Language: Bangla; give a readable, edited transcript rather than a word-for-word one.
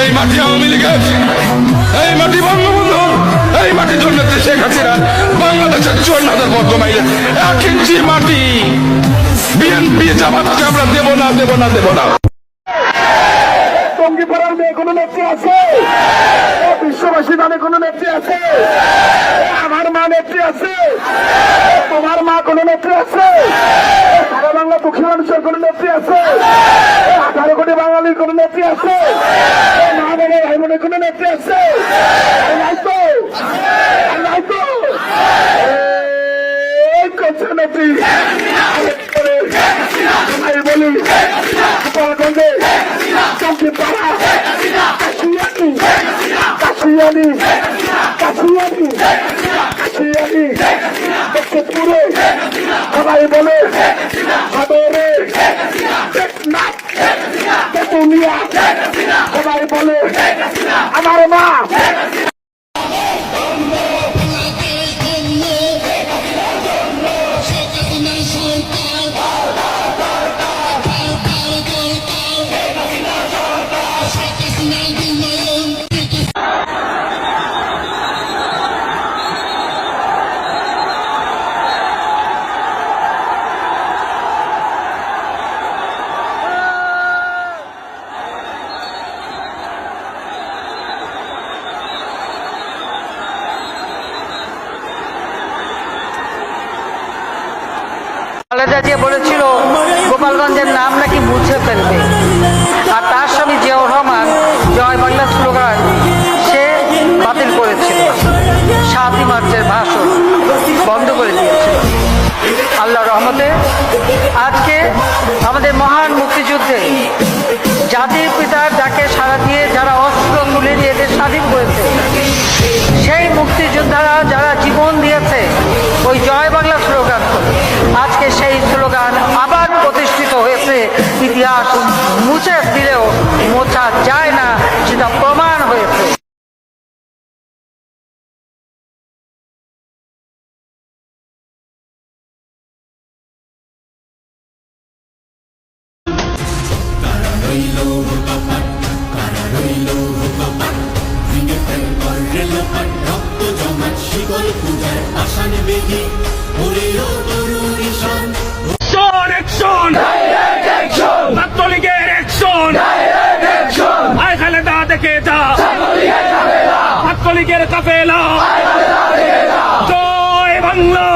এই মাটি আওয়ামী লীগের, এই মাটি বঙ্গবন্ধু, এই মাটির জন্য শেখ হাসিনা বাংলাদেশের 54,000 বর্গ মাইলের 1 ইঞ্চি মাটি বিএনপি জামাতকে আমরা দেব না, দেব না, দেব না। টঙ্গিপাড়ার মেয়ে কোনো নেত্রী আছে? বিশ্ববাসী নামে কোনো নেত্রী আছে? আমার মা নেত্রী আছে? তোমার মা কোনো নেত্রী আছে? সারা বাংলা দুঃখী মানুষের কোনো নেত্রী আছে? 18 কোটি বাঙালির কোনো নেত্রী আছে? মা বোনে ভাই বোনের কোনো নেত্রী আছে? নাই তো, নাই তো। করছে নেত্রী আমি বলি গোপালগঞ্জে টঙ্গিপাড়া কাশিয়ানি কাশিয়ানি কাশিয়ানি কাশিয়ানি দক্ষিণপুরে সবাই বলে সদরে টেকনাফ তেতুলিয়া সবাই বলে আমার মা। খালেদা জিয়া বলেছিল গোপালগঞ্জের নাম নাকি মুছে ফেলবে, আর তার স্বামী জিয়াউর রহমান জয় বাংলা স্লোগান সে বাতিল করেছিল, 7ই মার্চের ভাষণ বন্ধ করে দিয়েছিল। আল্লাহর রহমতে আজকে আমাদের মহান মুক্তিযুদ্ধে জাতির পিতার ডাকে সাড়া দিয়ে যারা অস্ত্র তুলে নিয়ে এদের স্বাধীন করেছে, সেই মুক্তিযোদ্ধারা যারা জীবন দিয়েছে ওই জয় বাংলা স্লোগান, আজকে সেই স্লোগান আবার প্রতিষ্ঠিত হয়েছে। ইতিহাস মুছে দিলেও মোছা যায় না, সেটা প্রমাণ হয়েছে। ছাত্রলীগের অ্যাকশন, আয় খালেদা দেখে যা, ছাত্রলীগের কাফেলা, জয় বাংলা।